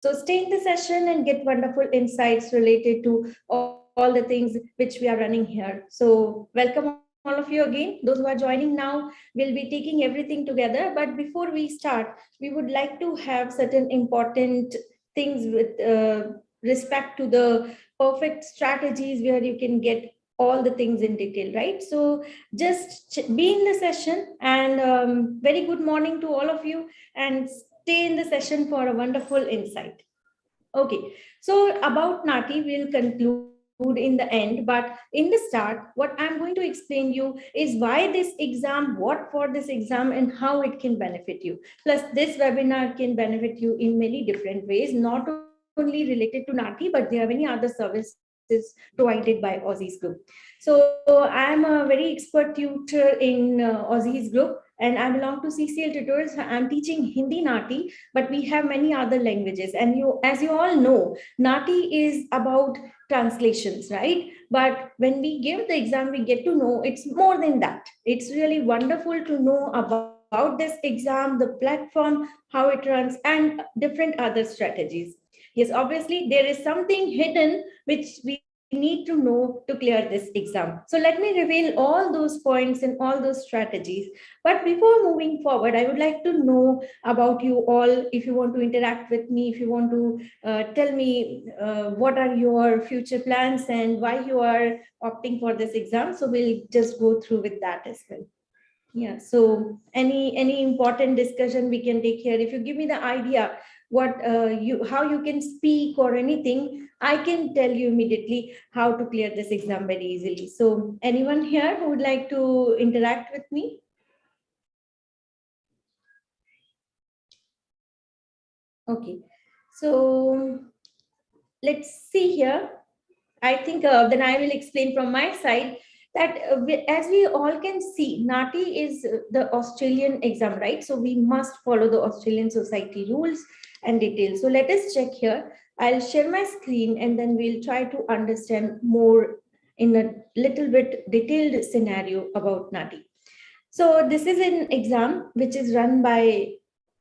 So stay in the session and get wonderful insights related to all the things which we are running here. So welcome all of you again. Those who are joining now, will be taking everything together. But before we start, we would like to have certain important things with respect to the perfect strategies where you can get all the things in detail, right? So just be in the session, and very good morning to all of you, and stay in the session for a wonderful insight. Okay, so about NAATI, we'll conclude in the end, but in the start, what I'm going to explain you is why this exam, what for this exam, and how it can benefit you. Plus, this webinar can benefit you in many different ways, not only related to NAATI, but there are many other services provided by Aussie's Group. So I'm a very expert tutor in Aussie's Group, and I belong to CCL Tutors. I'm teaching Hindi NAATI, but we have many other languages. And as you all know, NAATI is about translations, right? But when we give the exam, we get to know it's more than that. It's really wonderful to know about this exam, the platform, how it runs, and different other strategies. Yes, obviously, there is something hidden which we need to know to clear this exam. So let me reveal all those points and all those strategies. But before moving forward, I would like to know about you all. If you want to interact with me, if you want to tell me what are your future plans and why you are opting for this exam. So we'll just go through with that as well. Yeah, so any important discussion we can take here. If you give me the idea what you how you can speak or anything, I can tell you immediately how to clear this exam very easily. So anyone here who would like to interact with me? Okay, so let's see here. I think then I will explain from my side that as we all can see, NAATI is the Australian exam, right? So we must follow the Australian society rules and details. So let us check here. I'll share my screen and then we'll try to understand more in a little bit detailed scenario about NAATI. So this is an exam which is run by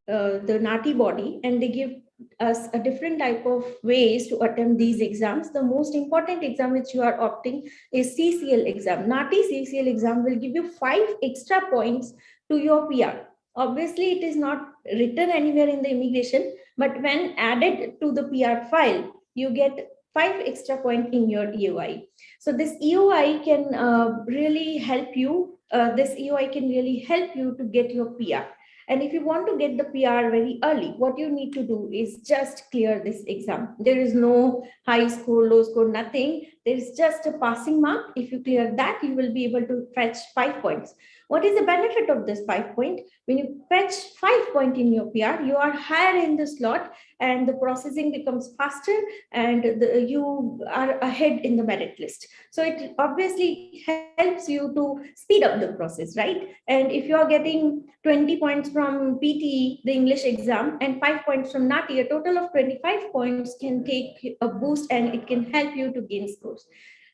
the NAATI body, and they give us a different type of ways to attempt these exams. The most important exam which you are opting is CCL exam. NAATI CCL exam will give you 5 extra points to your PR. Obviously, it is not written anywhere in the immigration, but when added to the PR file, you get 5 extra point in your EOI. So this EOI can really help you. This EOI can really help you to get your PR. And if you want to get the PR very early, what you need to do is just clear this exam. There is no high score, low score, nothing. There is just a passing mark. If you clear that, you will be able to fetch 5 points. What is the benefit of this 5 point? When you fetch 5 point in your PR, you are higher in the slot and the processing becomes faster, and you are ahead in the merit list. So it obviously helps you to speed up the process, right? And if you are getting 20 points from PTE, the English exam, and 5 points from NAATI, a total of 25 points can take a boost and it can help you to gain scores.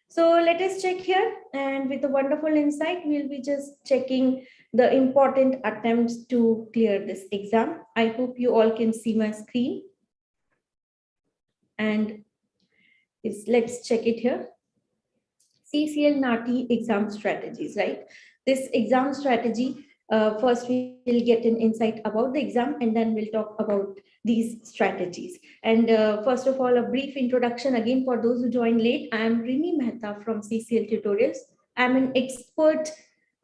So let us check here, and with a wonderful insight, we'll be just checking the important attempts to clear this exam. I hope you all can see my screen. And let's check it here. CCL NAATI exam strategies, right? This exam strategy, first we'll get an insight about the exam and then we'll talk about these strategies. And first of all, a brief introduction again for those who joined late. I'm Rinni Mehta from CCL Tutorials. I'm an expert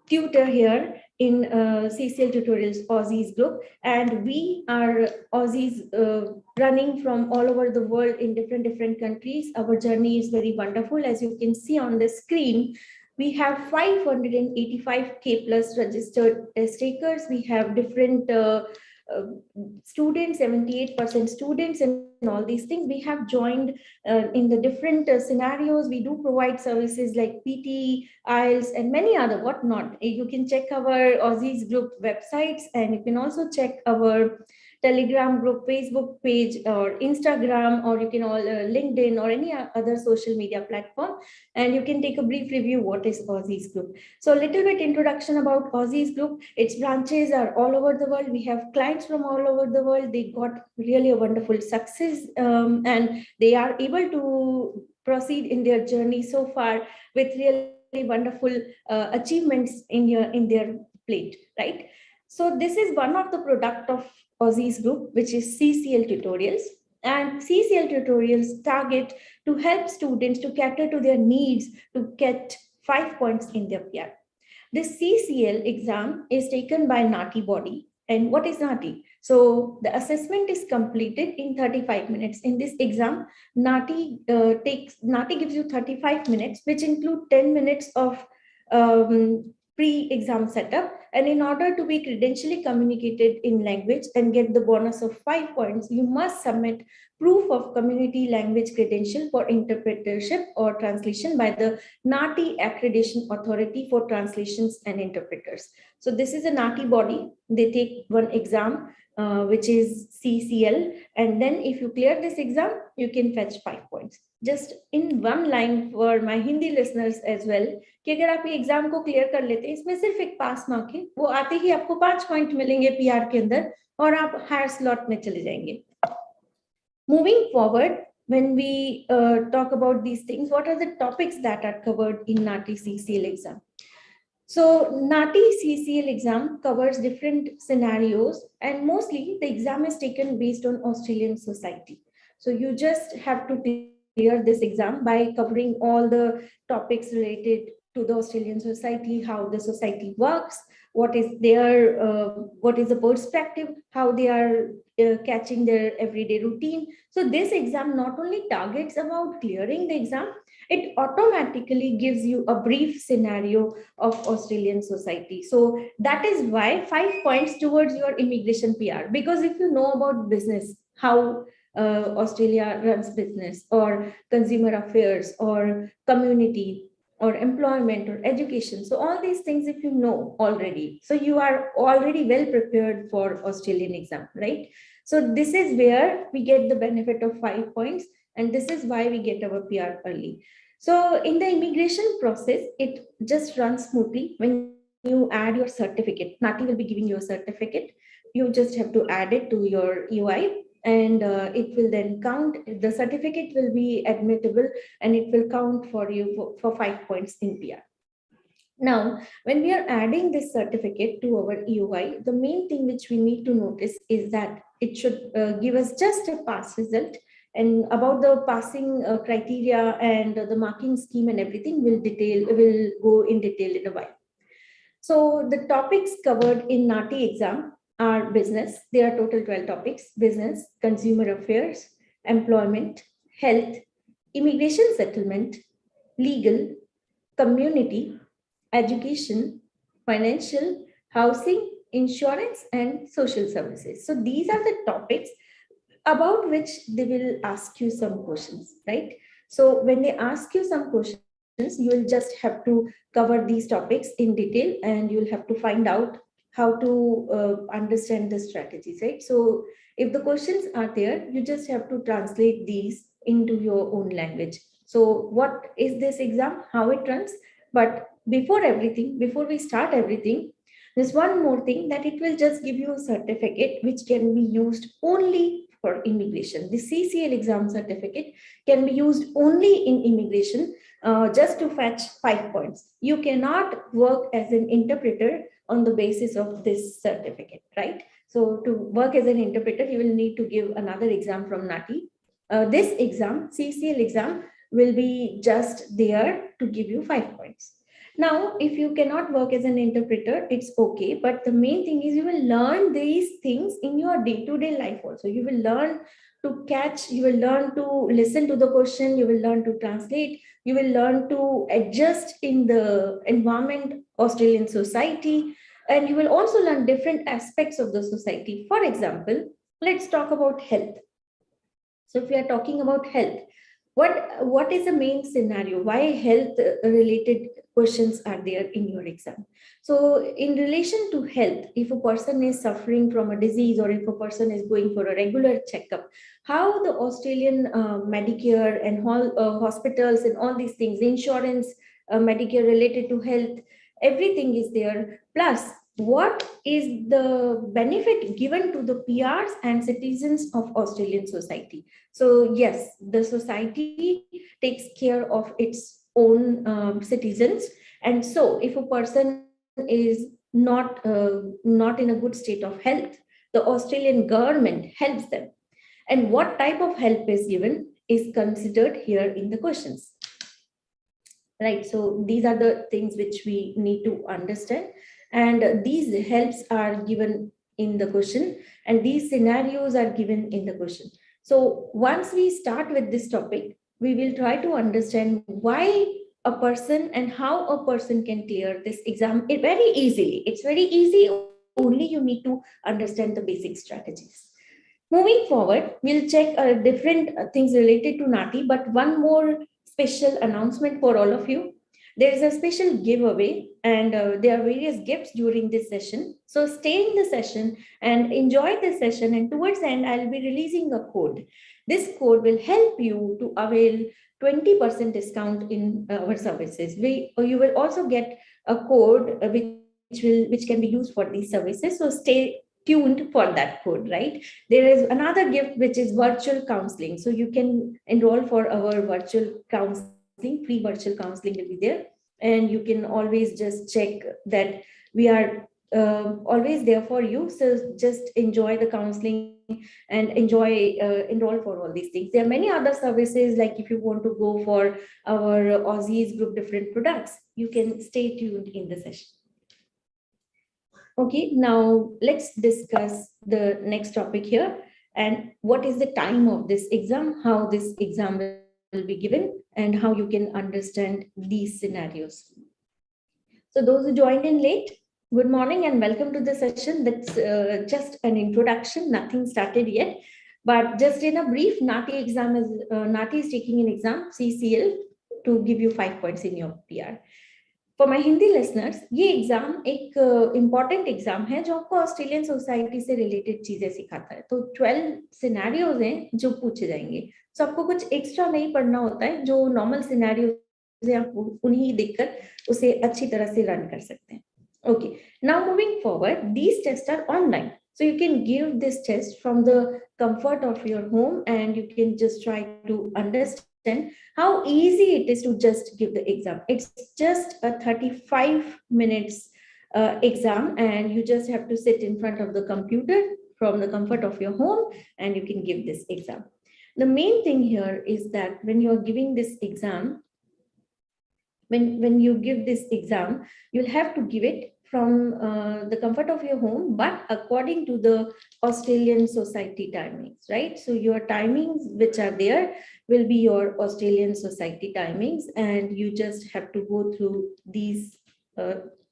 tutor here in CCL Tutorials Aussie's Group, and we are Aussies running from all over the world in different countries. Our journey is very wonderful. As you can see on the screen, we have 585K plus registered test takers. We have different students, 78% students, and all these things. We have joined in the different scenarios. We do provide services like PT, IELTS, and many other whatnot. You can check our Aussie's Group websites, and you can also check our Telegram group, Facebook page, or Instagram, or you can all LinkedIn or any other social media platform, and you can take a brief review what is Aussie's Group. So a little bit introduction about Aussie's Group. Its branches are all over the world. We have clients from all over the world. They got really a wonderful success successes, and they are able to proceed in their journey so far with really wonderful achievements in their plate, right? So this is one of the product of Aussie's group, which is CCL tutorials. And CCL tutorials target to help students to cater to their needs to get 5 points in their PR. This CCL exam is taken by NAATI body. And what is NAATI? So the assessment is completed in 35 minutes. In this exam, NAATI gives you 35 minutes, which include 10 minutes of pre-exam setup. And in order to be credentially communicated in language and get the bonus of 5 points, you must submit proof of community language credential for interpretership or translation by the NAATI Accreditation Authority for Translations and Interpreters. So this is a NAATI body. They take one exam, which is CCL. And then if you clear this exam, you can fetch 5 points. Just in one line for my Hindi listeners as well, कि अगर आप ये exam को clear कर लेते हैं, इसमें सिर्फ एक पास मार्क है, वो आते ही आपको 5 पॉइंट मिलेंगे पीआर के अंदर और आप हायर स्लॉट में चले जाएंगे. Moving forward, when we talk about these things, what are the topics that are covered in NAATI CCL exam? So NAATI CCL exam covers different scenarios, and mostly the exam is taken based on Australian society. So you just have to clear this exam by covering all the topics related to the Australian society, how the society works, what is the perspective, how they are catching their everyday routine. So this exam not only targets about clearing the exam, it automatically gives you a brief scenario of Australian society. So that is why 5 points towards your immigration PR, because if you know about business, how Australia runs business, or consumer affairs, or community, or employment, or education. So all these things, if you know already, so you are already well prepared for Australian exam, right? So this is where we get the benefit of 5 points, and this is why we get our PR early. So in the immigration process, it just runs smoothly. When you add your certificate, NAATI will be giving you a certificate. You just have to add it to your UI, and it will then count. The certificate will be admittable, and it will count for you for 5 points in PR. Now, when we are adding this certificate to our EOI, the main thing which we need to notice is that it should give us just a pass result. And about the passing criteria and the marking scheme and everything will go in detail in a while. So the topics covered in NAATI exam are business. There are total 12 topics: business, consumer affairs, employment, health, immigration settlement, legal, community, education, financial, housing, insurance, and social services. So these are the topics about which they will ask you some questions, right? So when they ask you some questions, you will just have to cover these topics in detail, and you'll have to find out how to understand the strategies, right? So if the questions are there, you just have to translate these into your own language. So what is this exam, how it runs? But before we start everything, there's one more thing, that it will just give you a certificate which can be used only for immigration. The CCL exam certificate can be used only in immigration, just to fetch 5 points. You cannot work as an interpreter on the basis of this certificate, right? So to work as an interpreter, you will need to give another exam from NAATI. This exam, CCL exam, will be just there to give you 5 points. Now, if you cannot work as an interpreter, it's okay. But the main thing is you will learn these things in your day-to-day life also. You will learn to catch, you will learn to listen to the question, you will learn to translate, you will learn to adjust in the environment, Australian society, and you will also learn different aspects of the society. For example, let's talk about health. So if we are talking about health, what is the main scenario? Why health related questions are there in your exam? So in relation to health, if a person is suffering from a disease, or if a person is going for a regular checkup, how the Australian Medicare and hospitals and all these things, insurance, Medicare related to health, everything is there. Plus, what is the benefit given to the PRs and citizens of Australian society? So yes, the society takes care of its own citizens, and so if a person is not in a good state of health, the Australian government helps them. And what type of help is given is considered here in the questions. Right, so these are the things which we need to understand, and these helps are given in the question, and these scenarios are given in the question. So once we start with this topic, we will try to understand why a person and how a person can clear this exam very easily. It's very easy, only you need to understand the basic strategies. Moving forward, we'll check different things related to NAATI, but one more special announcement for all of you. There is a special giveaway, and there are various gifts during this session. So stay in the session and enjoy the session. And towards the end, I'll be releasing a code. This code will help you to avail 20% discount in our services. You will also get a code which can be used for these services. So stay tuned for that code, right? There is another gift which is virtual counseling. So you can enroll for our virtual counseling, free virtual counseling will be there. And you can always just check that we are always there for you. So just enjoy the counseling and enroll for all these things. There are many other services, like if you want to go for our Aussies group different products, you can stay tuned in the session. Okay, now let's discuss the next topic here, and what is the time of this exam, how this exam will be given, and how you can understand these scenarios. So those who joined in late, good morning and welcome to the session. That's just an introduction, nothing started yet. But just in a brief, NAATI is taking an exam, CCL, to give you 5 points in your PR. For my Hindi listeners, ये exam एक important exam है जो आपको Australian society से related चीजें सिखाता है. तो 12 सिनेरियोज हैं जो पूछे जाएंगे. सो आपको कुछ एक्स्ट्रा नहीं पढ़ना होता है. जो नॉर्मल सिनेरियोज हैं आप उन्हीं देखकर उसे अच्छी तरह से रन कर सकते हैं. Okay, now moving forward, these tests are online. So you can give this test from the comfort of your home, and you can just try to understand how easy it is to just give the exam. It's just a 35 minutes exam, and you just have to sit in front of the computer from the comfort of your home, and you can give this exam. The main thing here is that when you're giving this exam, when you give this exam, you'll have to give it from the comfort of your home, but according to the Australian society timings, right? So your timings which are there will be your Australian society timings, and you just have to go through these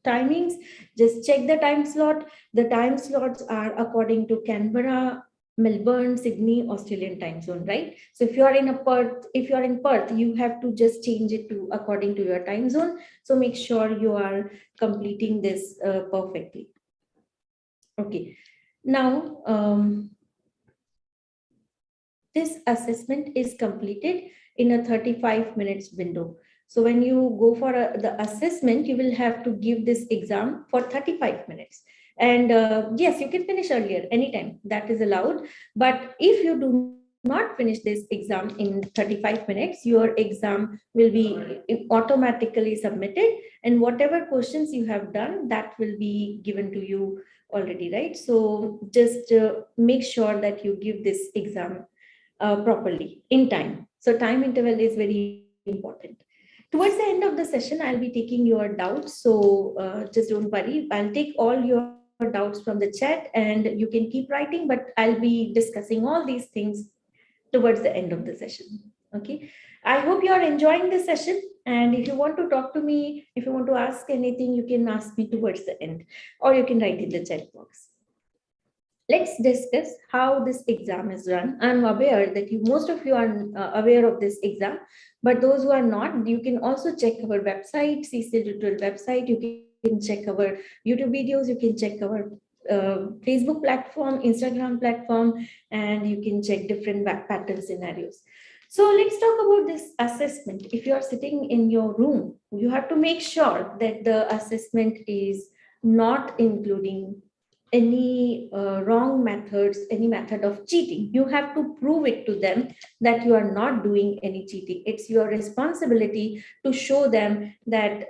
timings. Just check the time slot. The time slots are according to Canberra, Melbourne, Sydney, Australian time zone, right? So if you are in Perth, you have to just change it to according to your time zone. So make sure you are completing this perfectly. Okay, now this assessment is completed in a 35 minutes window. So when you go for the assessment, you will have to give this exam for 35 minutes. And yes, you can finish earlier anytime, that is allowed. But if you do not finish this exam in 35 minutes, your exam will be automatically submitted, and whatever questions you have done, that will be given to you already, right? So just make sure that you give this exam properly in time. So time interval is very important. Towards the end of the session, I'll be taking your doubts. So just don't worry. I'll take all your doubts from the chat, and you can keep writing, but I'll be discussing all these things towards the end of the session. Okay. I hope you are enjoying this session. And if you want to talk to me, if you want to ask anything, you can ask me towards the end, or you can write in the chat box. Let's discuss how this exam is run. I'm aware that most of you are aware of this exam, but those who are not, you can also check our website, CCL tutorial website. You can check our YouTube videos, you can check our Facebook platform, Instagram platform, and you can check different pattern scenarios. So let's talk about this assessment. If you are sitting in your room, you have to make sure that the assessment is not including any wrong methods, any method of cheating. You have to prove it to them that you are not doing any cheating. It's your responsibility to show them that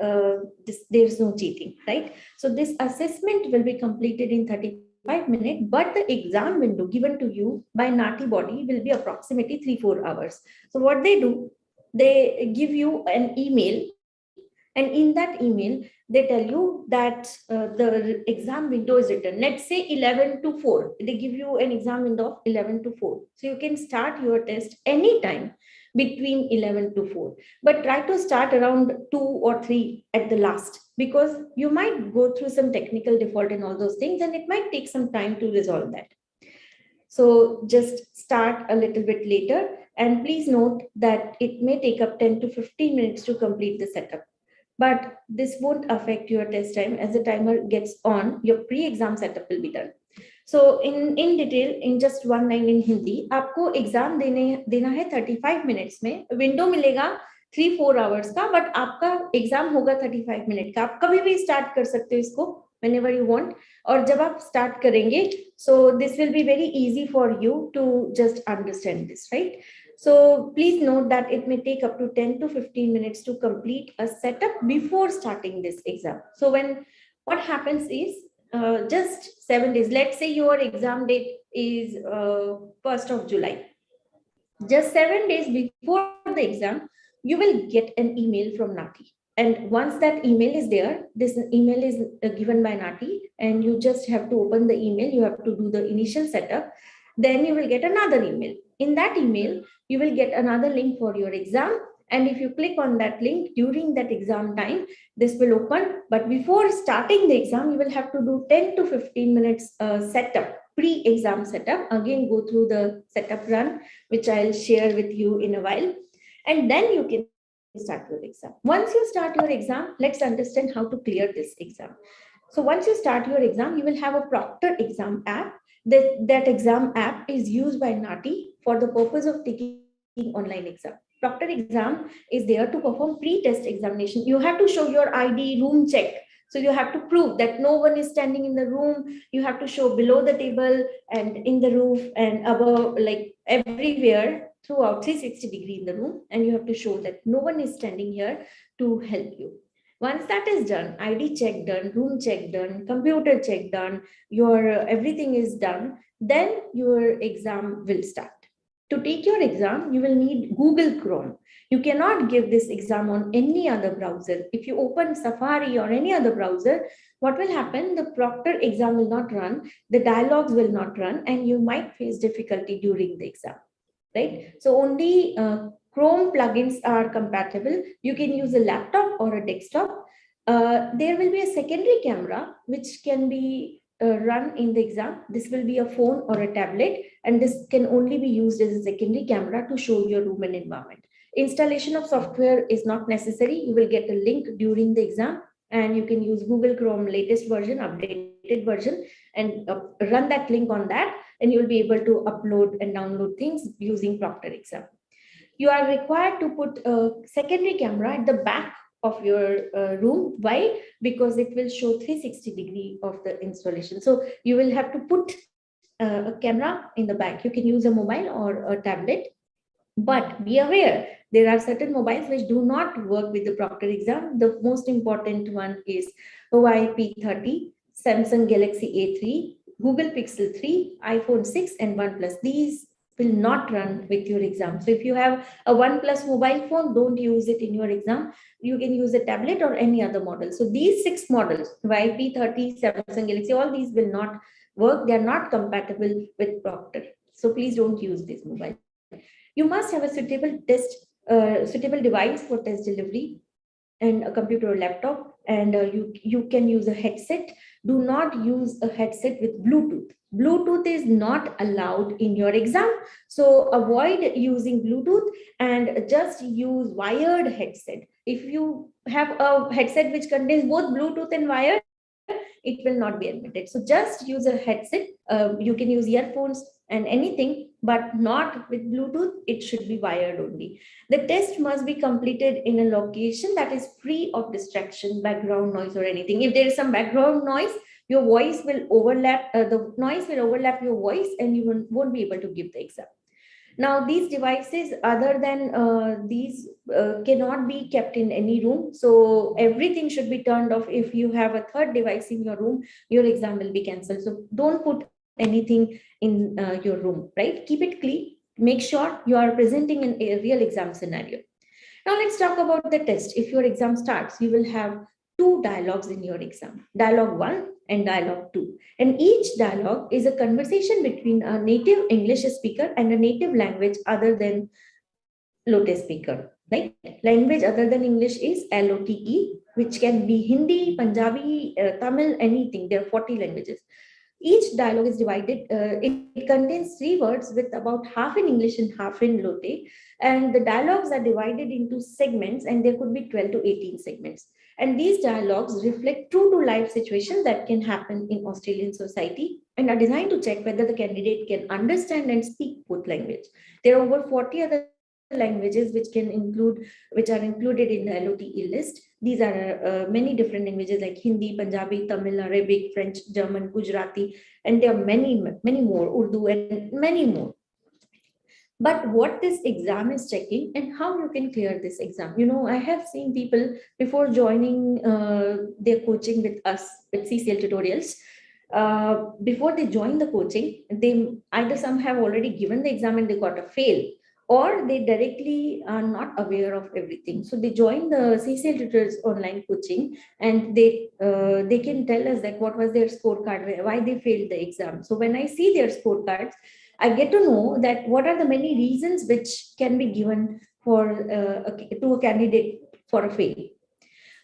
there's no cheating, right? So this assessment will be completed in 35 minutes, but the exam window given to you by NAATI body will be approximately 3-4 hours. So what they do, they give you an email, and in that email they tell you that the exam window is written, let's say 11 to 4. They give you an exam window of 11 to 4, so you can start your test anytime between 11 to 4, but try to start around 2 or 3 at the last, because you might go through some technical default and all those things, and it might take some time to resolve that. So just start a little bit later, and please note that it may take up 10 to 15 minutes to complete the setup. But this won't affect your test time. As the timer gets on, your pre-exam setup will be done. So in detail, in just one line in Hindi, आपको exam देना है 35 minutes में, window मिलेगा 3-4 hours का, but आपका exam होगा 35 minute का. आप कभी भी स्टार्ट कर सकते हो इसको whenever you want. और जब आप स्टार्ट करेंगे, so this will be very easy for you to just understand this, right? So please note that it may take up to 10 to 15 minutes to complete a setup before starting this exam. So what happens is, just 7 days, let's say your exam date is 1st of July. Just 7 days before the exam, you will get an email from NAATI. And once that email is there, this email is given by NAATI, and you just have to open the email. You have to do the initial setup. Then you will get another email. In that email, you will get another link for your exam. And if you click on that link during that exam time, this will open. But before starting the exam, you will have to do 10 to 15 minutes setup, pre-exam setup. Again, go through the setup run, which I'll share with you in a while. And then you can start your exam. Once you start your exam, let's understand how to clear this exam. So once you start your exam, you will have a Proctor Exam app. That exam app is used by NAATI for the purpose of taking online exam. Proctor Exam is there to perform pre-test examination. You have to show your ID, room check. So you have to prove that no one is standing in the room. You have to show below the table and in the roof and above, like everywhere throughout 360-degree in the room. And you have to show that no one is standing here to help you. Once that is done, ID check done, room check done, computer check done, your everything is done, then your exam will start. To take your exam, you will need Google Chrome. You cannot give this exam on any other browser. If you open Safari or any other browser, what will happen? The Proctor exam will not run, the dialogues will not run, and you might face difficulty during the exam, right? So only Chrome plugins are compatible. You can use a laptop or a desktop. There will be a secondary camera which can be run in the exam. This will be a phone or a tablet, and this can only be used as a secondary camera to show your room and environment. Installation of software is not necessary. You will get a link during the exam, and you can use Google Chrome latest version, updated version, and run that link on that, and you'll be able to upload and download things using Proctor Exam. You are required to put a secondary camera at the back of your room. Why? Because it will show 360-degree of the installation. So you will have to put a camera in the back. You can use a mobile or a tablet, but be aware, there are certain mobiles which do not work with the Proctor Exam. The most important one is Huawei P30, Samsung Galaxy A3, Google Pixel 3, iPhone 6, and OnePlus. These will not run with your exam. So if you have a OnePlus mobile phone, don't use it in your exam. You can use a tablet or any other model. So these 6 models, Huawei P30, Samsung Galaxy, all these will not work. They are not compatible with Proctor. So please don't use this mobile. You must have a suitable device for test delivery, and a computer or laptop, and you can use a headset. Do not use a headset with Bluetooth. Bluetooth is not allowed in your exam, so avoid using Bluetooth and just use wired headset. If you have a headset which contains both Bluetooth and wired, it will not be admitted. So just use a headset. You can use earphones and anything but not with Bluetooth. It should be wired only. The test must be completed in a location that is free of distraction, background noise, or anything. If there is some background noise, your voice will overlap, the noise will overlap your voice, and you won't be able to give the exam. Now, these devices, other than these, cannot be kept in any room. So everything should be turned off. If you have a third device in your room, your exam will be cancelled. So don't put anything in your room, right? Keep it clean. Make sure you are presenting in a real exam scenario. Now let's talk about the test. If your exam starts, you will have two dialogues in your exam, dialogue 1 and dialogue 2. And each dialogue is a conversation between a native English speaker and a native language other than Lote speaker. Right? Language other than English is LOTE, which can be Hindi, Punjabi, Tamil, anything. There are 40 languages. Each dialogue is divided, it contains 3 words with about half in English and half in Lote. And the dialogues are divided into segments, and there could be 12 to 18 segments. And these dialogues reflect true to life situations that can happen in Australian society and are designed to check whether the candidate can understand and speak both language. There are over 40 other languages which are included in the LOTE list. These are many different languages like Hindi, Punjabi, Tamil, Arabic, French, German, Gujarati, and there are many more, Urdu, and many more. But what this exam is checking and how you can clear this exam. I have seen people before joining their coaching with us, with CCL tutorials. Before they join the coaching, they either some have already given the exam and they got a fail, or they directly are not aware of everything. So they join the CCL tutors online coaching, and they can tell us that what was their scorecard, why they failed the exam. So when I see their scorecards, I get to know that what are the many reasons which can be given for to a candidate for a fail.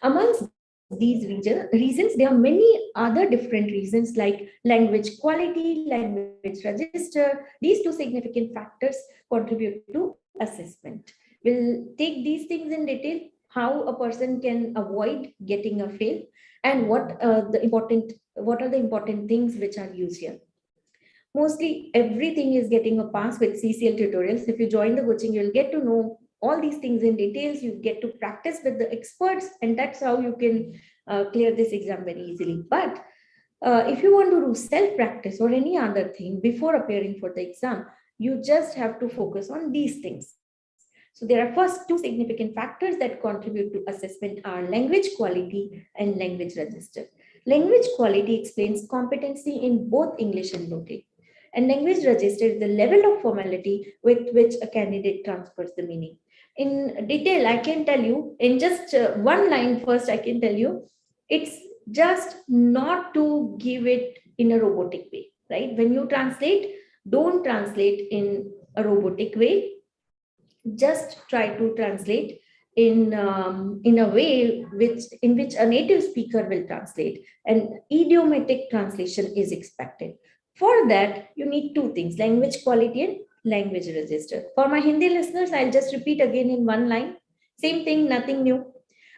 Amongst these reasons, there are many other different reasons like language quality, language register. These 2 significant factors contribute to assessment. We'll take these things in detail, how a person can avoid getting a fail, and what are the important things which are used here. Mostly everything is getting a pass with CCL tutorials. If you join the coaching, you'll get to know all these things in details. You get to practice with the experts, and that's how you can clear this exam very easily. But if you want to do self-practice or any other thing before appearing for the exam, you just have to focus on these things. So there are first 2 significant factors that contribute to assessment are language quality and language register. Language quality explains competency in both English and Lote. And language register is the level of formality with which a candidate transfers the meaning. In detail, I can tell you, in just one line first, I can tell you, it's just not to give it in a robotic way, right? When you translate, don't translate in a robotic way. Just try to translate in a way in which a native speaker will translate, and idiomatic translation is expected. For that, you need 2 things: language quality and language register. For my Hindi listeners, I'll just repeat again in one line. Same thing, nothing new.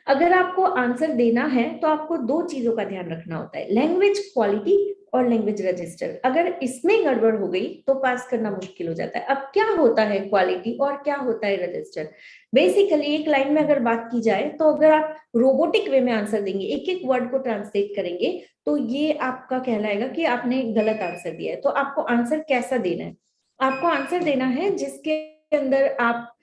अगर आपको answer देना है तो आपको 2 चीजों का ध्यान रखना होता है, लैंग्वेज क्वालिटी और लैंग्वेज रजिस्टर. अगर इसमें गड़बड़ हो गई तो पास करना मुश्किल हो जाता है. अब क्या होता है क्वालिटी और क्या होता है रजिस्टर? बेसिकली एक लाइन में अगर बात की जाए तो अगर आप रोबोटिक वे में आंसर देंगे, एक एक वर्ड को ट्रांसलेट करेंगे, तो ये आपका कहलाएगा कि आपने गलत आंसर दिया है. तो आपको आंसर कैसा देना है? आपको आंसर देना है जिसके अंदर आप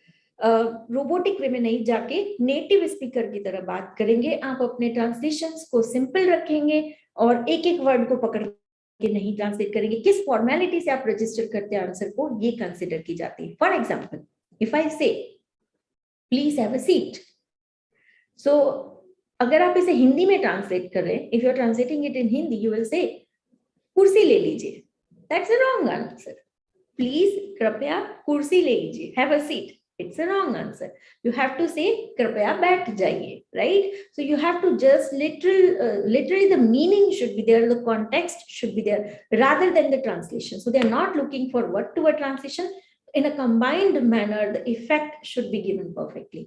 रोबोटिक वे में नहीं जाके नेटिव स्पीकर की तरह बात करेंगे. आप अपने ट्रांसलेशंस को सिंपल रखेंगे और एक एक वर्ड को पकड़ के नहीं ट्रांसलेट करेंगे. किस फॉर्मेलिटी से आप रजिस्टर करते हैं आंसर को, ये कंसिडर की जाती है. For example, if I say please have a seat, so अगर आप इसे हिंदी में ट्रांसलेट कर रहे हैं, if you are translating it in Hindi, you will say कुर्सी ले लीजिए. That's a wrong answer. Please कृपया कुर्सी ले लीजिए, have a seat. It's a wrong answer. You have to say कृपया बैठ जाइए, right? So you have to just literally the meaning should be there, the context should be there rather than the translation. So they are not looking for word to word translation. In a combined manner, the effect should be given perfectly.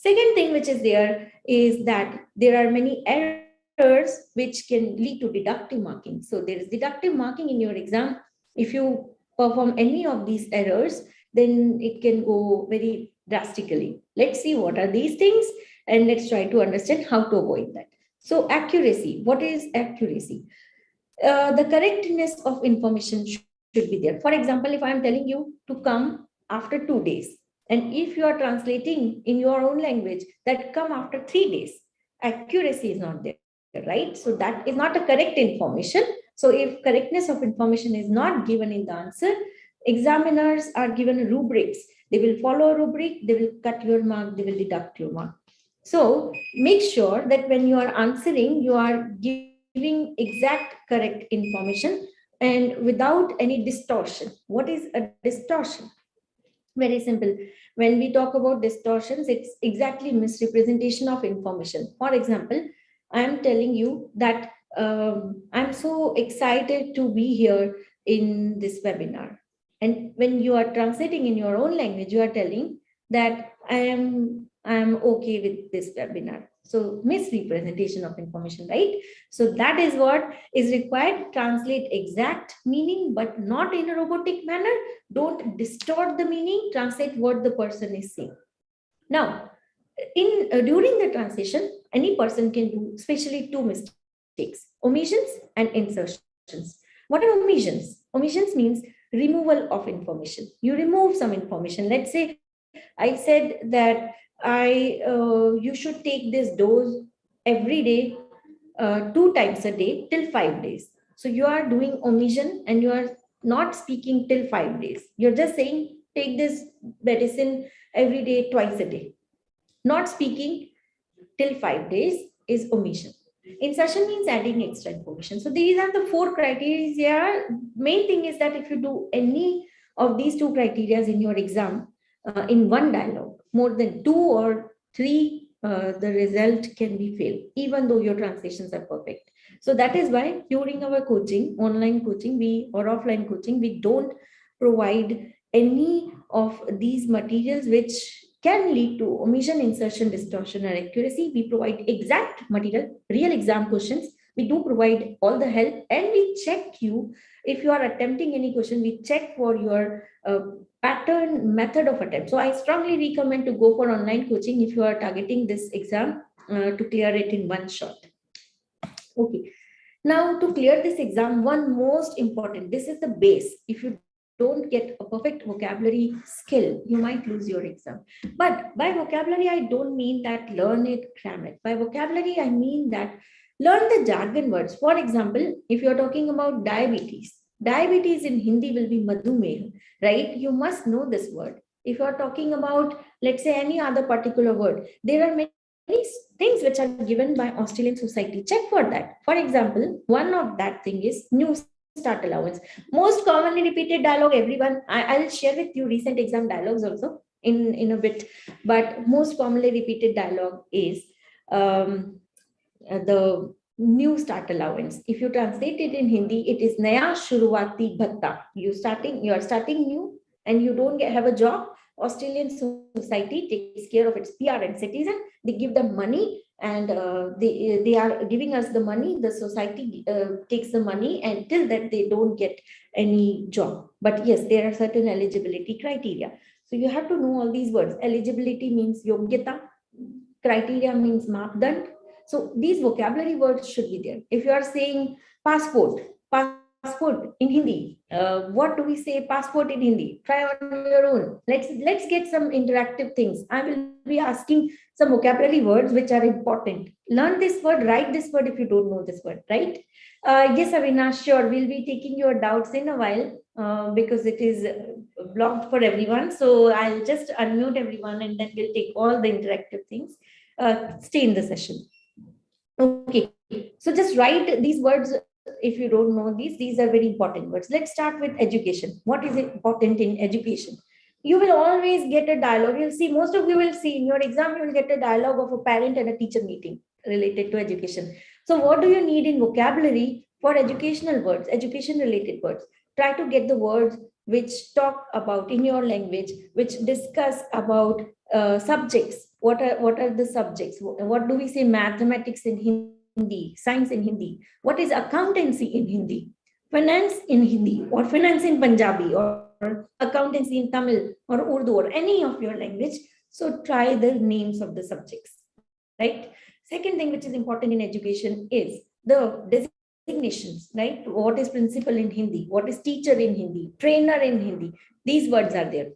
Second thing which is there is that there are many errors which can lead to deductive marking. So there is deductive marking in your exam if you perform any of these errors, then it can go very drastically. Let's see what are these things, and let's try to understand how to avoid that. So accuracy, what is accuracy? The correctness of information should be there. For example, if I am telling you to come after 2 days, and if you are translating in your own language that come after 3 days, accuracy is not there, right? So that is not a correct information. So if correctness of information is not given in the answer, examiners are given rubrics. They will follow a rubric, they will cut your mark, they will deduct your mark. So make sure that when you are answering, you are giving exact correct information and without any distortion. What is a distortion? Very simple. When we talk about distortions, it's exactly misrepresentation of information. For example, I am telling you that I'm so excited to be here in this webinar. And when you are translating in your own language, you are telling that I'm okay with this webinar. So misrepresentation of information, right? So that is what is required. Translate exact meaning, but not in a robotic manner. Don't distort the meaning. Translate what the person is saying. Now, in during the translation, any person can do especially two mistakes: omissions and insertions. What are omissions? Omissions means removal of information. You remove some information. Let's say I said that you should take this dose every day, 2 times a day till 5 days. So you are doing omission and you are not speaking till 5 days. You're just saying take this medicine every day, twice a day. Not speaking till 5 days is omission. Insertion means adding extra information. So these are the four criteria. Main thing is that if you do any of these two criteria in your exam, in one dialogue, more than 2 or 3, the result can be failed, even though your translations are perfect. So that is why during our coaching, online coaching, or offline coaching, we don't provide any of these materials which can lead to omission, insertion, distortion, or accuracy. We provide exact material, real exam questions. We do provide all the help, and we check you. If you are attempting any question, we check for your pattern, method of attempt. So I strongly recommend to go for online coaching if you are targeting this exam to clear it in one shot. Okay. Now, to clear this exam, one most important, this is the base. If you don't get a perfect vocabulary skill, you might lose your exam. But by vocabulary, I don't mean that learn it, cram it. By vocabulary, I mean that learn the jargon words. For example, if you're talking about diabetes in Hindi will be madhumeh, right? You must know this word. If you're talking about, let's say, any other particular word, there are many things which are given by Australian society. Check for that. For example, one of that thing is new start allowance. Most commonly repeated dialogue, everyone, I'll share with you recent exam dialogues also in a bit, but most commonly repeated dialogue is the new start allowance. If you translate it in Hindi, it is Naya Shuruwati Bhatta. You are starting new and you don't have a job. Australian society takes care of its PR and citizen. They give them money, and they are giving us the money. The society takes the money until that they don't get any job. But yes, there are certain eligibility criteria. So you have to know all these words. Eligibility means yogyata. Criteria means mapdand. So these vocabulary words should be there. If you are saying passport in Hindi, what do we say passport in Hindi? Try on your own. Let's get some interactive things. I will be asking some vocabulary words which are important. Learn this word, write this word if you don't know this word, right? Yes, Avinash, sure. We'll be taking your doubts in a while because it is blocked for everyone. So I'll just unmute everyone and then we'll take all the interactive things. Stay in the session. Okay, so just write these words if you don't know these are very important words. Let's start with education. What is important in education? You will always get a dialogue. You'll see, most of you will see in your exam, you will get a dialogue of a parent and a teacher meeting related to education. So what do you need in vocabulary for educational words, education related words? Try to get the words which talk about in your language, which discuss about subjects. What are the subjects? What do we say? Mathematics in Hindi, science in Hindi. What is accountancy in Hindi? finance in Hindi or finance in Punjabi or accountancy in Tamil or Urdu or any of your language. So try the names of the subjects, right? Second thing which is important in education is the designations, right? What is principal in Hindi? What is teacher in Hindi? Trainer in Hindi? These words are there.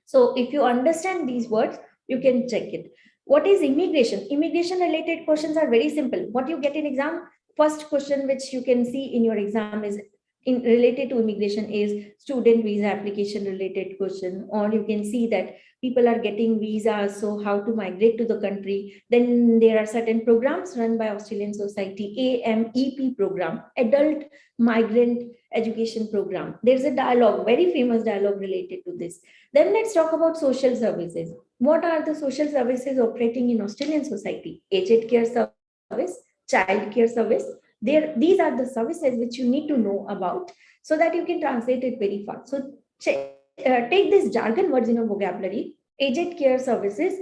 So if you understand these words, you can check it. What is immigration? Immigration related questions are very simple. What you get in exam, first question which you can see in your exam is in related to immigration is student visa application related question, or you can see that people are getting visas, so how to migrate to the country. Then there are certain programs run by Australian Society, AMEP program, Adult Migrant Education Program. There's a dialogue, very famous dialogue related to this. Then let's talk about social services. What are the social services operating in Australian society? Aged care service, child care service. These are the services which you need to know about so that you can translate it very fast. So take these jargon words in your vocabulary. Aged care services.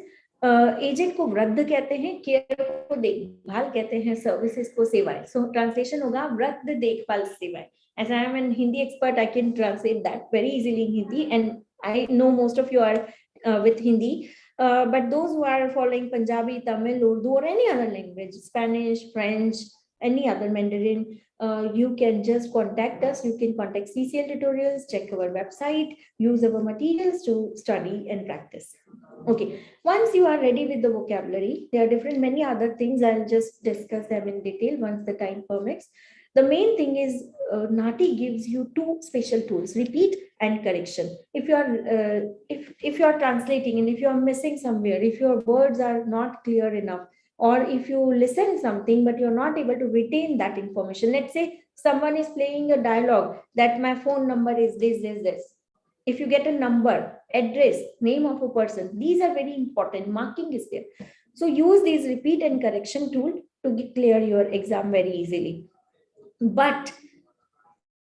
Aged को वृद्ध कहते हैं, care को देखभाल कहते हैं, services को सेवाएं. सो ट्रांसलेशन होगा वृद्ध देखभाल सेवाएं. As I am a Hindi expert, I can translate that very easily in Hindi, and I know most of you are with Hindi. But those who are following Punjabi, Tamil, Urdu, or any other language, Spanish, French, any other Mandarin, you can just contact us. You can contact CCL tutorials, check our website, use our materials to study and practice. Okay, once you are ready with the vocabulary, there are different many other things. I'll just discuss them in detail once the time permits. The main thing is NAATI gives you two special tools: repeat and correction. If you are if you are translating and if you are missing somewhere, if your words are not clear enough, or if you listen something but you're not able to retain that information. Let's say someone is playing a dialogue that my phone number is this. If you get a number, address, name of a person, these are very important. Marking is there. So use these repeat and correction tool to clear your exam very easily. But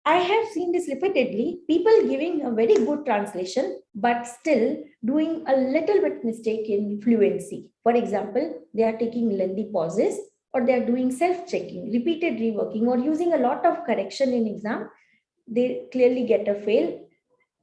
I have seen this repeatedly, people giving a very good translation, but still doing a little bit mistake in fluency. For example, they are taking lengthy pauses, or they are doing self-checking, repeated reworking, or using a lot of correction in exam. They clearly get a fail,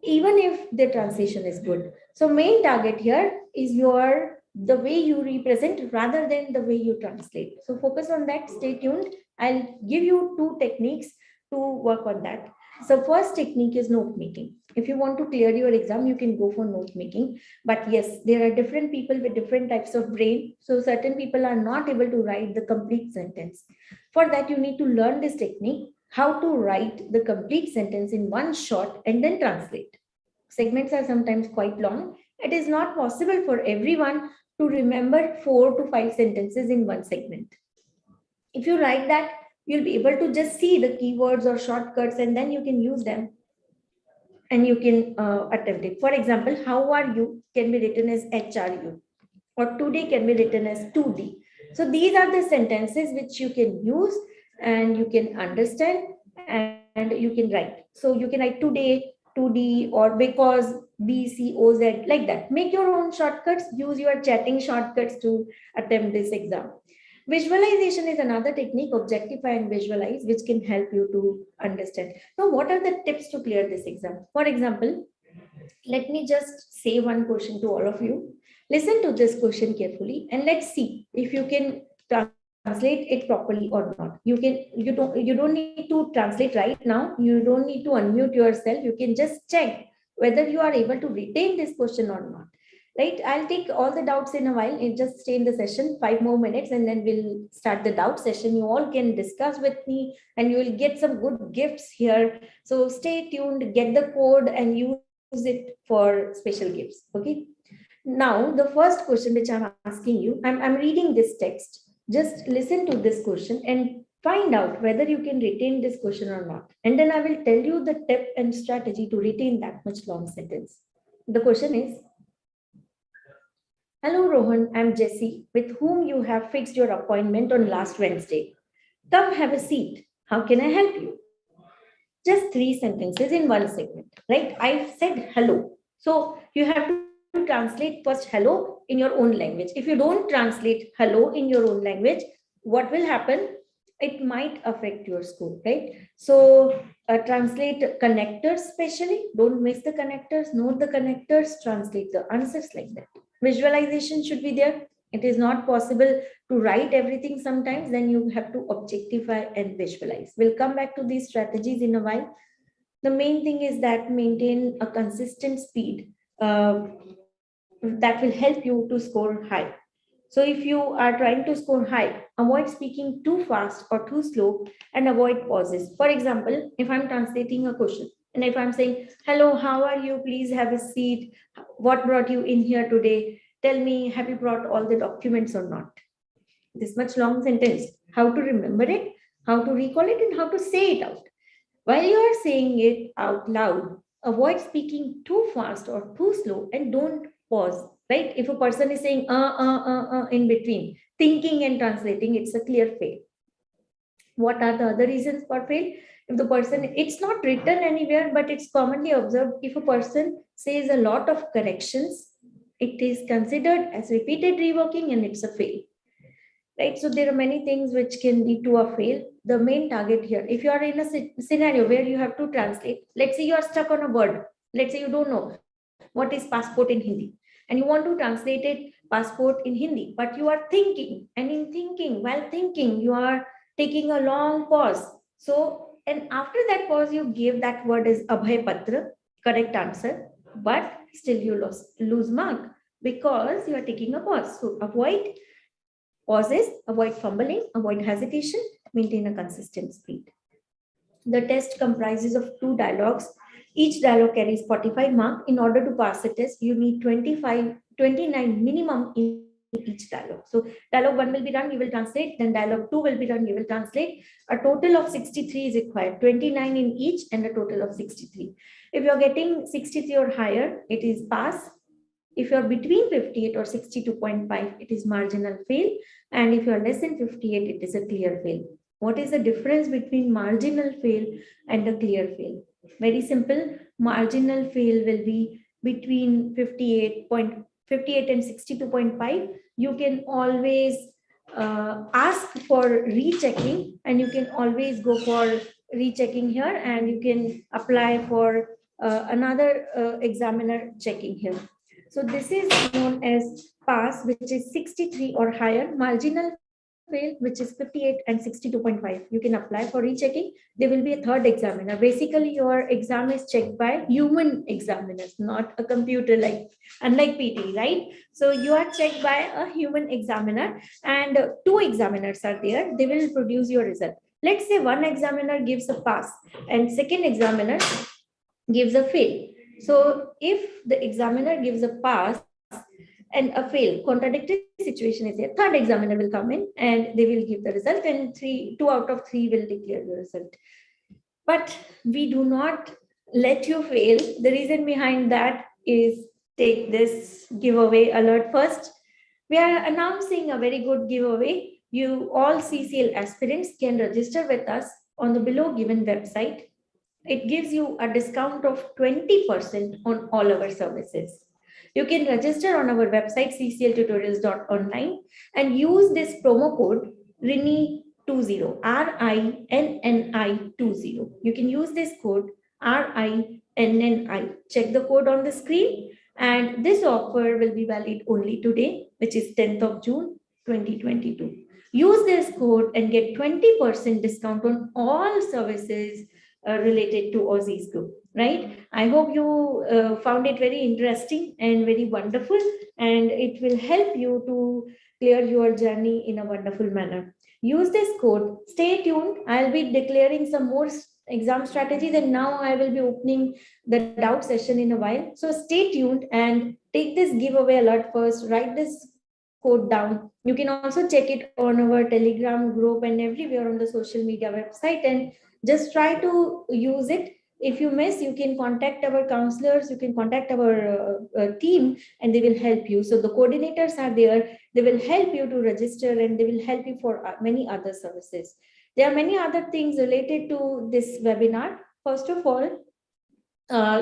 even if the translation is good. So main target here is the way you represent rather than the way you translate. So focus on that, stay tuned. I'll give you two techniques to work on that. So first technique is note making. If you want to clear your exam, you can go for note making. But yes, there are different people with different types of brain. So certain people are not able to write the complete sentence. For that, you need to learn this technique, how to write the complete sentence in one shot and then translate. Segments are sometimes quite long. It is not possible for everyone to remember 4 to 5 sentences in one segment. If you write that, you'll be able to just see the keywords or shortcuts, and then you can use them and you can attempt it. For example, how are you can be written as HRU, or today can be written as 2D. So these are the sentences which you can use and you can understand and you can write. So you can write today, 2D, or because, BCOZ, like that. Make your own shortcuts, use your chatting shortcuts to attempt this exam. Visualization is another technique, objectify and visualize, which can help you to understand. Now, what are the tips to clear this exam? For example, let me just say one question to all of you. Listen to this question carefully and let's see if you can translate it properly or not. You don't need to translate right now. You don't need to unmute yourself. You can just check whether you are able to retain this question or not. Right? I'll take all the doubts in a while and just stay in the session 5 more minutes and then we'll start the doubt session. You all can discuss with me and you will get some good gifts here. So stay tuned, get the code and use it for special gifts. Okay. Now, the first question which I'm asking you, I'm reading this text. Just listen to this question and find out whether you can retain this question or not. And then I will tell you the tip and strategy to retain that much long sentence. The question is, hello Rohan, I'm Jessie, with whom you have fixed your appointment on last Wednesday. Come have a seat. How can I help you? Just 3 sentences in one segment, right? I've said hello. So you have to translate first hello in your own language. If you don't translate hello in your own language, what will happen? it might affect your score, right? So translate connectors, especially don't miss the connectors, note the connectors, translate the answers like that. Visualization should be there. It is not possible to write everything sometimes, then you have to objectify and visualize. We'll come back to these strategies in a while. The main thing is that maintain a consistent speed that will help you to score high. So if you are trying to score high, avoid speaking too fast or too slow and avoid pauses. For example, if I'm translating a question and if I'm saying, hello, how are you? Please have a seat. What brought you in here today? Tell me, have you brought all the documents or not? This much long sentence. How to remember it, how to recall it, and how to say it out. While you are saying it out loud, avoid speaking too fast or too slow and don't pause. Right? If a person is saying in between, thinking and translating, it's a clear fail. What are the other reasons for fail? If the person, it's not written anywhere, but it's commonly observed, if a person says a lot of corrections, it is considered as repeated reworking and it's a fail. Right? So there are many things which can lead to a fail. The main target here, if you are in a scenario where you have to translate, let's say you are stuck on a word, let's say you don't know what is passport in Hindi, and you want to translate it passport in Hindi, but you are thinking, and in thinking, while thinking, you are taking a long pause. So, and after that pause, you give that word as Abhay Patra, correct answer, but still you lose mark because you are taking a pause. So avoid pauses, avoid fumbling, avoid hesitation, maintain a consistent speed. The test comprises of two dialogues. Each dialogue carries 45 marks. In order to pass the test, you need 29 minimum in each dialogue. So dialogue 1 will be done, you will translate, then dialogue 2 will be done, you will translate. A total of 63 is required, 29 in each and a total of 63. If you're getting 63 or higher, it is pass. If you're between 58 or 62.5, it is marginal fail. And if you're less than 58, it is a clear fail. What is the difference between marginal fail and a clear fail? Very simple. Marginal fail will be between 58 and 62.5. You can always ask for rechecking, and you can always go for rechecking here, and you can apply for another examiner checking here. So this is known as pass, which is 63 or higher. Marginal fail, which is 58 and 62.5. You can apply for rechecking. There will be a third examiner. Basically, your exam is checked by human examiners, not a computer, like unlike PT, right? So you are checked by a human examiner, and two examiners are there. They will produce your result. Let's say one examiner gives a pass and second examiner gives a fail. So if the examiner gives a pass and a fail, contradictory situation is there, third examiner will come in and they will give the result, and two out of three will declare the result. But we do not let you fail. The reason behind that is, take this giveaway alert first. We are announcing a very good giveaway. You all CCL aspirants can register with us on the below given website. It gives you a discount of 20% on all our services. You can register on our website ccltutorials.online and use this promo code RINNI20, RINNI20. You can use this code RINNI. Check the code on the screen, and this offer will be valid only today, which is 10th of June 2022. Use this code and get 20% discount on all services related to Aussie's group, right? I hope you found it very interesting and very wonderful, and it will help you to clear your journey in a wonderful manner. Use this code. Stay tuned. I'll be declaring some more exam strategies, and now I will be opening the doubt session in a while. So stay tuned and take this giveaway alert first. Write this code down. You can also check it on our Telegram group and everywhere on the social media website, and just try to use it. If you miss, you can contact our counselors, you can contact our team, and they will help you. So the coordinators are there. They will help you to register, and they will help you for many other services. There are many other things related to this webinar. First of all,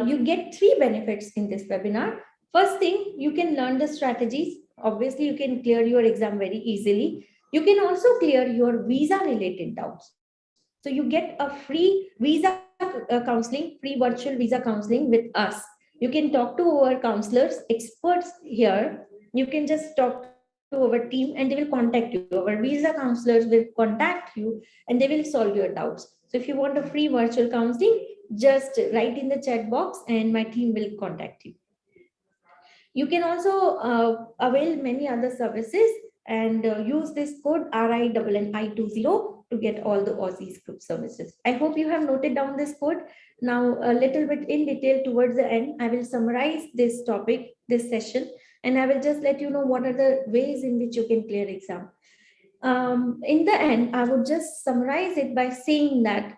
you get three benefits in this webinar. First thing, you can learn the strategies. Obviously, you can clear your exam very easily. You can also clear your visa related doubts. So you get a free visa counseling, free virtual visa counseling with us. You can talk to our counselors, experts here. You can just talk to our team and they will contact you. Our visa counselors will contact you and they will solve your doubts. So if you want a free virtual counseling, just write in the chat box and my team will contact you. You can also avail many other services and use this code RINNI20 to get all the Aussies group services. I hope you have noted down this code. Now, a little bit in detail towards the end, I will summarize this topic, this session, and I will just let you know what are the ways in which you can clear exam. In the end, I would just summarize it by saying that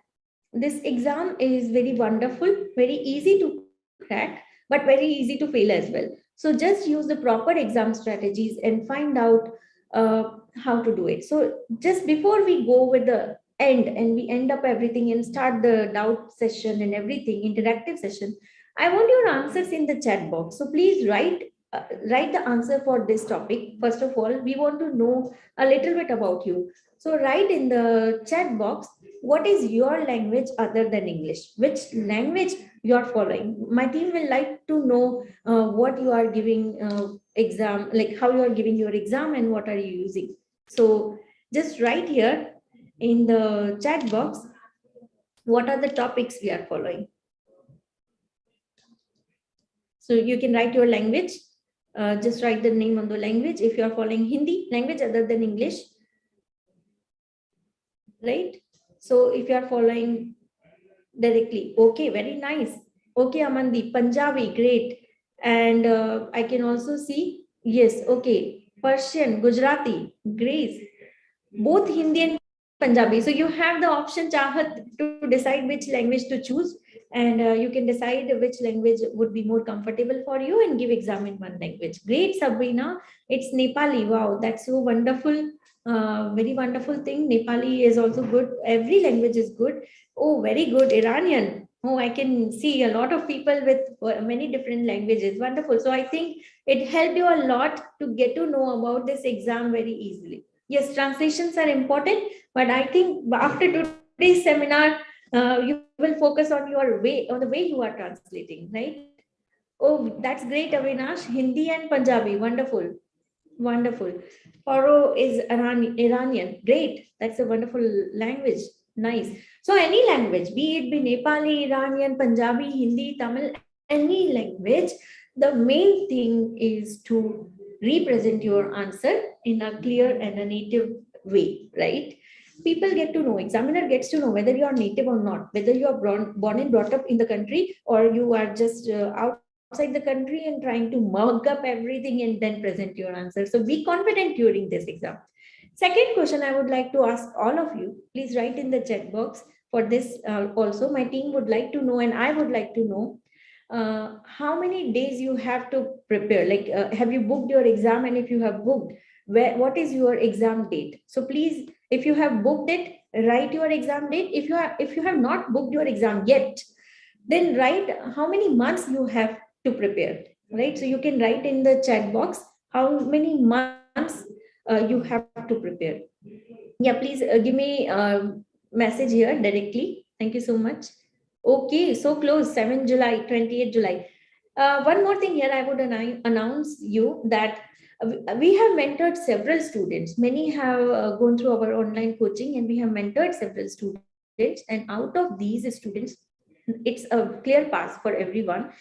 this exam is very wonderful, very easy to crack, but very easy to fail as well. So just use the proper exam strategies and find out how to do it. So just before we go with the end and we end up everything and start the doubt session and everything, interactive session, I want your answers in the chat box. So please write the answer for this topic. First of all, we want to know a little bit about you. So write in the chat box, what is your language other than English? Which language you are following? My team will like to know what you are giving exam, like how you are giving your exam and what are you using. So just write here in the chat box, what are the topics we are following. So you can write your language, just write the name of the language. If you are following Hindi, language other than English, right? So if you are following directly, okay, very nice. Okay, Amandi, Punjabi, great. And I can also see, yes, okay, Persian, Gujarati, Greece, both Hindi and Punjabi. So you have the option, Chahat, to decide which language to choose. And you can decide which language would be more comfortable for you and give exam in one language. Great, Sabrina. It's Nepali. Wow, that's so wonderful. Very wonderful thing. Nepali is also good. Every language is good. Oh, very good. Iranian. Oh, I can see a lot of people with many different languages. Wonderful. So I think it helped you a lot to get to know about this exam very easily. Yes, translations are important, but I think after today's seminar, you will focus on your way, on the way you are translating, right? Oh, that's great, Avinash. Hindi and Punjabi, wonderful. Wonderful. Paro is Iranian. Great. That's a wonderful language. Nice. So any language, be it be Nepali, Iranian, Punjabi, Hindi, Tamil, any language, the main thing is to represent your answer in a clear and a native way, right? People get to know, examiner gets to know whether you are native or not, whether you are born and brought up in the country or you are just outside the country and trying to mug up everything and then present your answer. So be confident during this exam. Second question I would like to ask all of you, please write in the chat box for this also. My team would like to know and I would like to know how many days you have to prepare. Like, have you booked your exam? And if you have booked, what is your exam date? So please, if you have booked it, write your exam date. If you have not booked your exam yet, then write how many months you have to prepare, right? So you can write in the chat box how many months you have to prepare. Yeah, please give me a message here directly. Thank you so much. Okay, so close, 7 July, 28 July. One more thing here, I would announce you that we have mentored several students. Many have gone through our online coaching and we have mentored several students. And out of these students, it's a clear pass for everyone.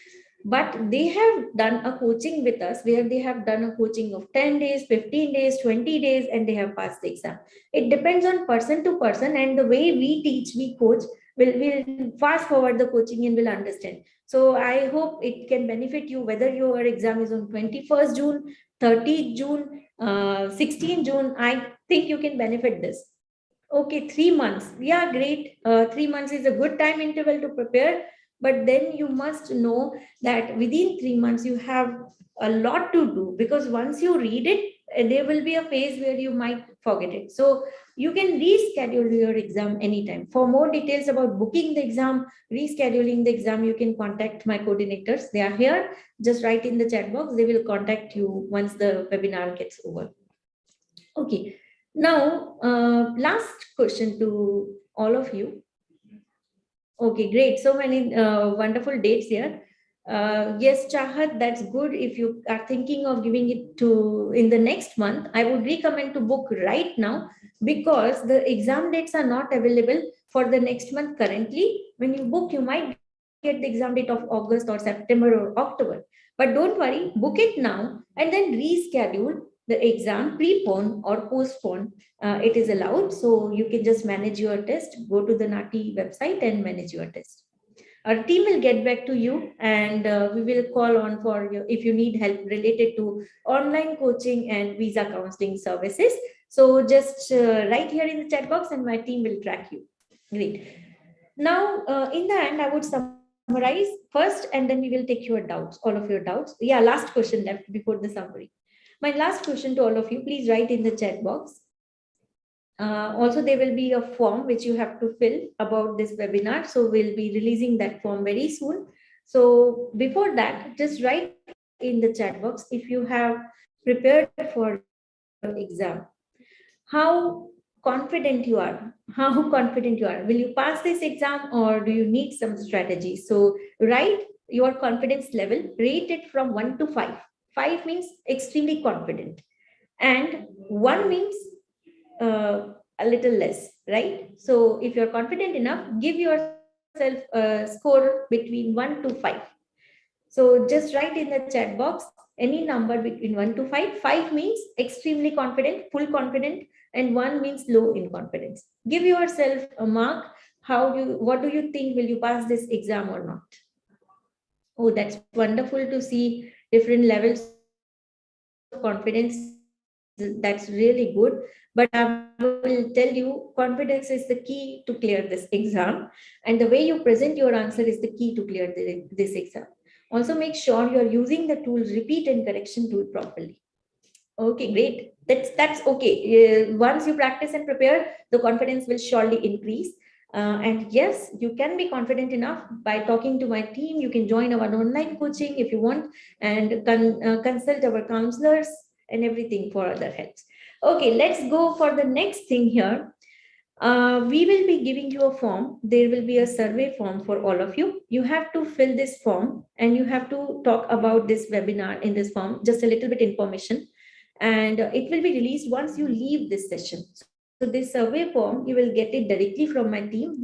But they have done a coaching with us where they have done a coaching of 10 days, 15 days, 20 days, and they have passed the exam. It depends on person to person, and the way we teach, we coach, will fast forward the coaching and will understand. So I hope it can benefit you whether your exam is on 21st June, 30th June, 16th June. I think you can benefit this. Okay, 3 months. Yeah, great. 3 months is a good time interval to prepare. But then you must know that within 3 months, you have a lot to do because once you read it, there will be a phase where you might forget it. So you can reschedule your exam anytime. For more details about booking the exam, rescheduling the exam, you can contact my coordinators. They are here. Just write in the chat box. They will contact you once the webinar gets over. Okay. Now, last question to all of you. Okay, great. So many wonderful dates here. Yes, Chahat, that's good. If you are thinking of giving it to in the next month, I would recommend to book right now because the exam dates are not available for the next month currently. When you book, you might get the exam date of August or September or October. But don't worry, book it now and then reschedule the exam, prepone or postpone. It is allowed. So you can just manage your test, go to the NAATI website and manage your test. Our team will get back to you and we will call on for you if you need help related to online coaching and visa counseling services. So just write here in the chat box and my team will track you. Great. Now, in the end, I would summarize first and then we will take your doubts, all of your doubts. Yeah, last question left before the summary. My last question to all of you, please write in the chat box. Also, there will be a form which you have to fill about this webinar. So we'll be releasing that form very soon. So before that, just write in the chat box if you have prepared for your exam, how confident you are, will you pass this exam or do you need some strategy? So write your confidence level, rate it from 1 to 5. 5 means extremely confident and 1 means a little less, right? So if you're confident enough, give yourself a score between 1 to 5. So just write in the chat box any number between 1 to 5. 5 means extremely confident, full confident, and 1 means low in confidence. Give yourself a mark. What do you think? Will you pass this exam or not? Oh, that's wonderful to see different levels of confidence. That's really good. But I will tell you, confidence is the key to clear this exam. And the way you present your answer is the key to clear this exam. Also, make sure you're using the tool repeat and correction tool properly. Okay, great. That's okay. Once you practice and prepare, the confidence will surely increase. And yes, you can be confident enough by talking to my team. You can join our online coaching if you want, and consult our counselors and everything for other helps. Okay, let's go for the next thing here. We will be giving you a form. There will be a survey form for all of you. You have to fill this form and you have to talk about this webinar in this form, just a little bit information. And it will be released once you leave this session. So this survey form, you will get it directly from my team.